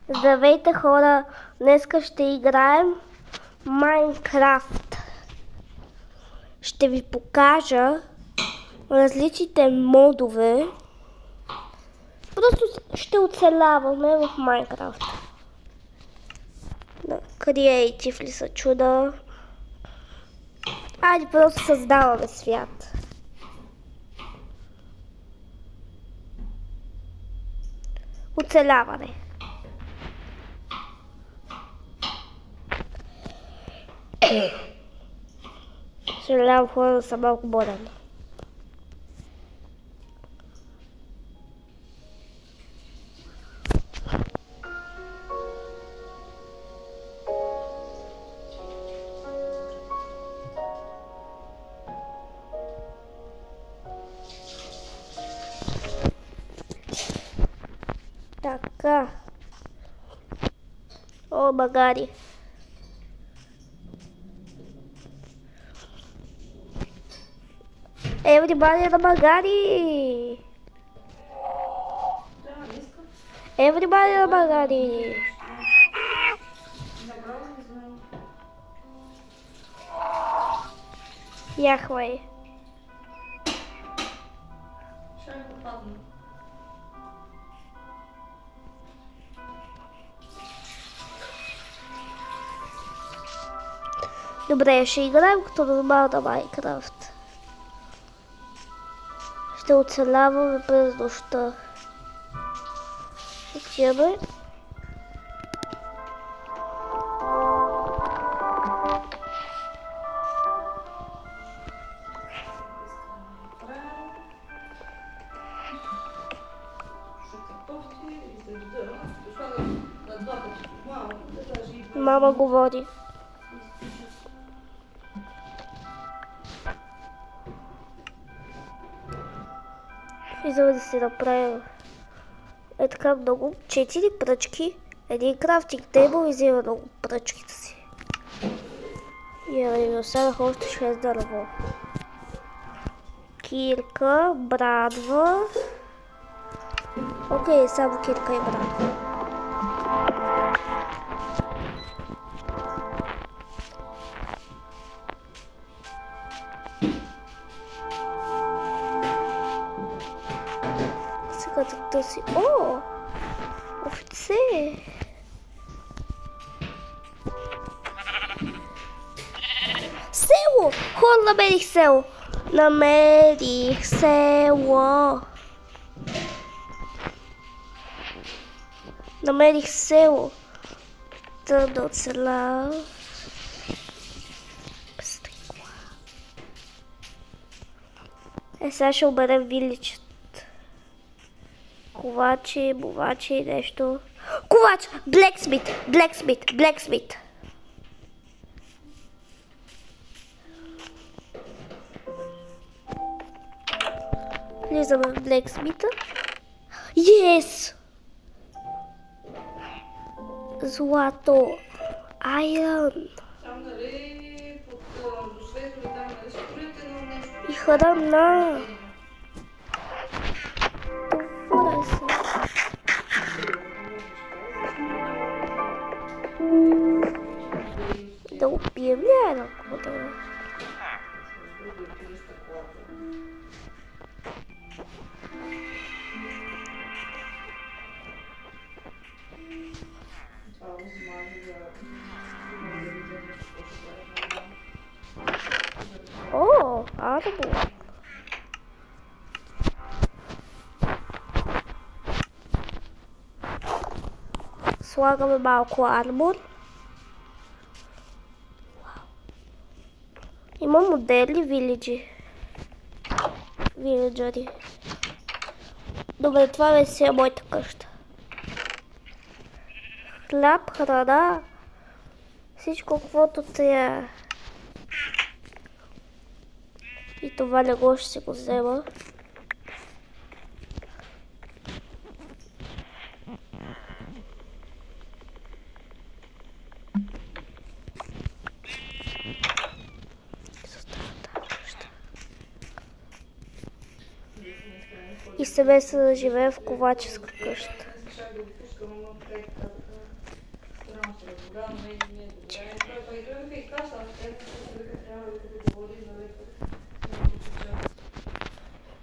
Здравейте хора! Днеска ще играем Майнкрафт. Ще ви покажа различните модове. Просто ще оцеляваме в Майнкрафт. Креатив ли са чуда? Айде просто създаваме свят. Оцеляване. Съжалявам хора, да съм малко болен. Така. О, багари. Everybody на багари. Everybody на багари. Яхвай. Добре, ще играем като нормална Майнкрафт. Ще оцеляваме през нощта. Отиваме. Мама говори. Искам да си направя така много 4 пръчки, един крафтинг тейбъл и взема много пръчките си. И останах още 6 дърво. Кирка, брадва. Окей, само кирка и брадва. Като си... О! Овце! Село! Хора, намерих село! Намерих село! Намерих село! Да оцеля... Сега ще оберем виличето. Ковачи, бувачи, нещо. Ковач! Блексмит! Блексмит! Блексмит! Влизаме в Блексмита. Yes! Злато! Айрон! И храна! Да убием ли едно кода? О, арбор. Слагаме малко армор. Има модели вилиджери. Добре, това е сега моята къща. Хляб, храна, всичко каквото трябва. И това легло ще си го взема. И семейство да живее в коваческа къща.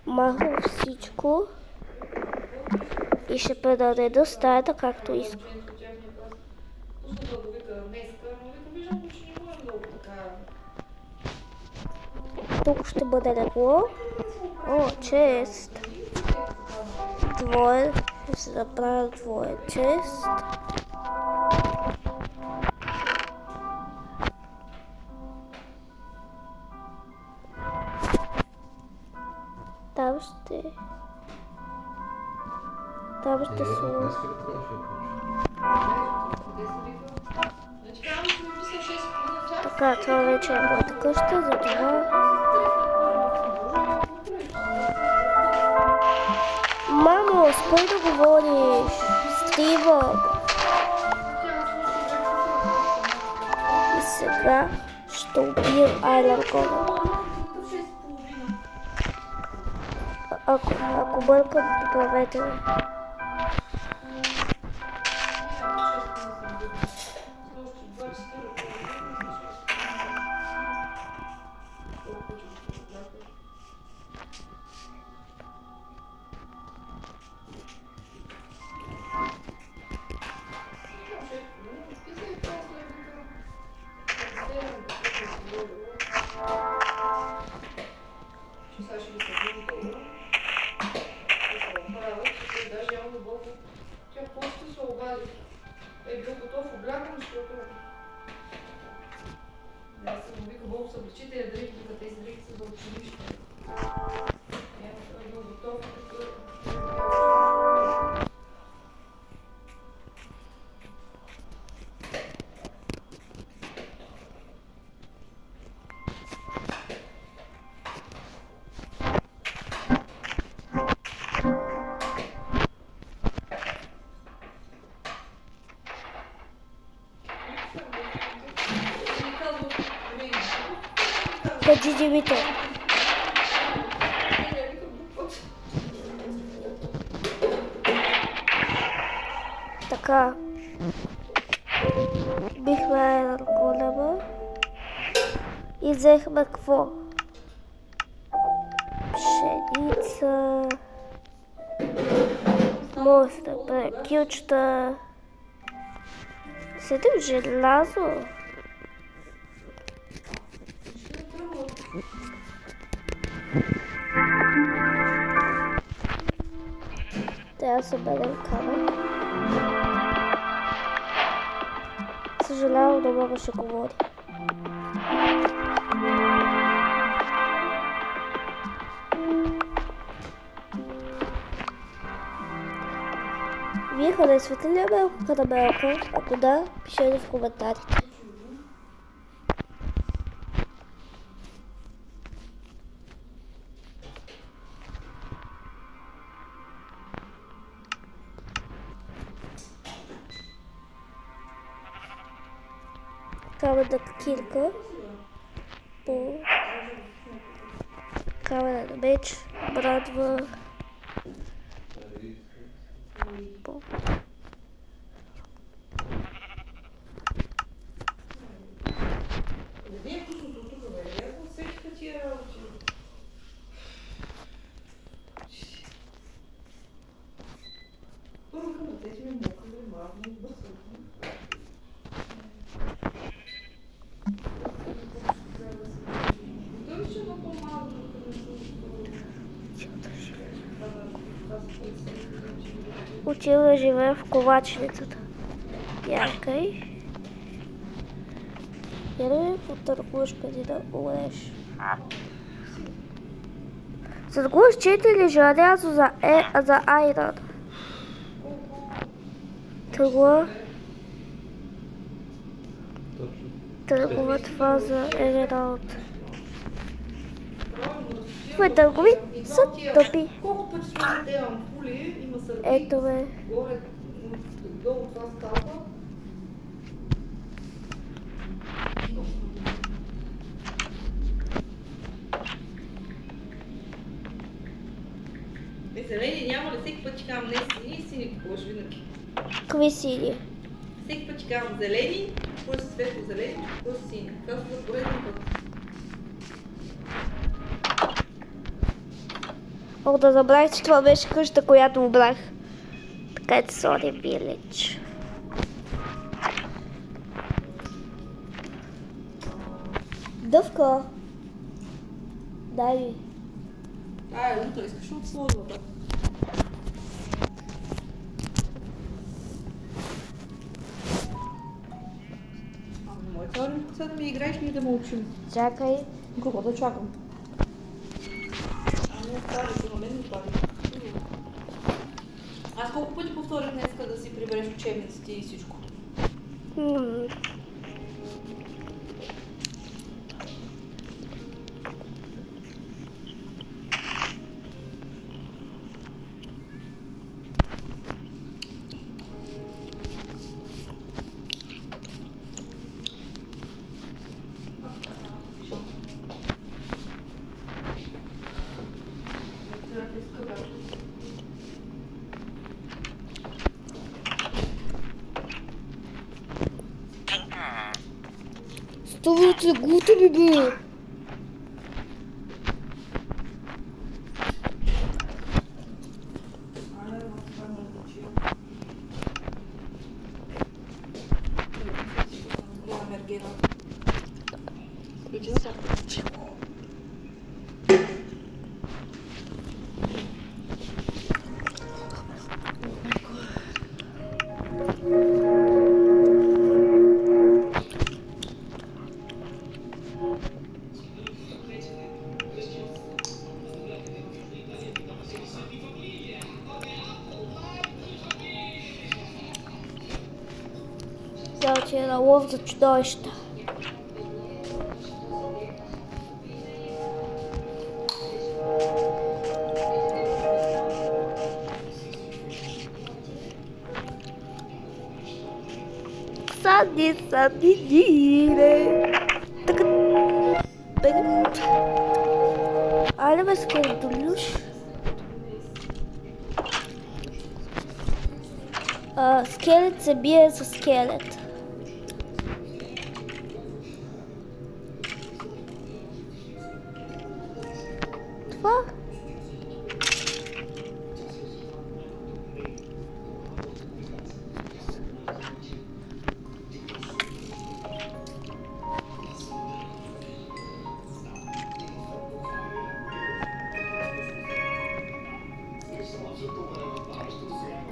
Махам всичко и ще пренареда стаята както искам. Тук ще бъде легло. О, чест! Двоен. Ще се направя двоен чест. Там ще сложа. Така, това вече е моята къща, затова... Мамо, спой да говориш! Стривам! И сега ще убием Айлър Голема. Ако бъркам, поправете ме. Ходи, Димитър. Така. Бихме Айлър Голема. И взехме какво? Пшеница. Може да бъде кючета. Седем желязо. Трябва да съберем камък. Съжалявам, да мога ще говори. Вие харесвате ли Амелка Карамелка? Ако да, пишете в коментарите. Каменна кирка по каменна меч, брадва по Отива да живее в ковачницата. Яркай. Я да ми потъргуваш преди да умреш. Търгуваш 4 желязо за айрон. Търгува това за емералд. Твои търгови са тъпи. Ето бе. Зелени няма ли всеки път, че казвам не сини и сини купуваш винаги? Какви сини? всеки път ти казвам зелени, купуваш си светло зелени, купуваш си сини. Това са за пореден път. О, да забравих, че това беше къща, която обрах. Така е Сони Вилидж. Дъвка! Дай ми. Утре искаш от свободата. Не може цял ден сега да ми играеш, ние да мълчим. Чакай. Какво да чакам? Не пари, на мен не пари. Аз колко пъти повторих днеска да си прибереш учебниците и всичко? Ставайте, гуто ми бе! Сега отида на лов за чудовища. Сади, дире. Така. Бега. Айде бе, скелетолюш. Скелет се бие с скелет. Това?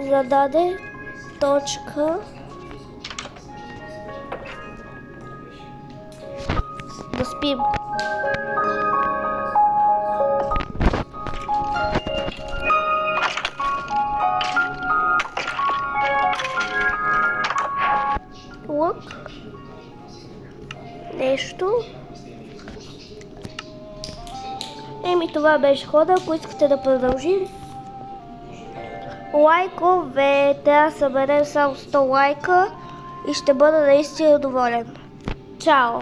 Зададе точка да спим. Лък. Нещо. Еми, това беше хода. Ако искате да продължим, лайкове, трябва да съберем само 100 лайка и ще бъда наистина доволен. Чао!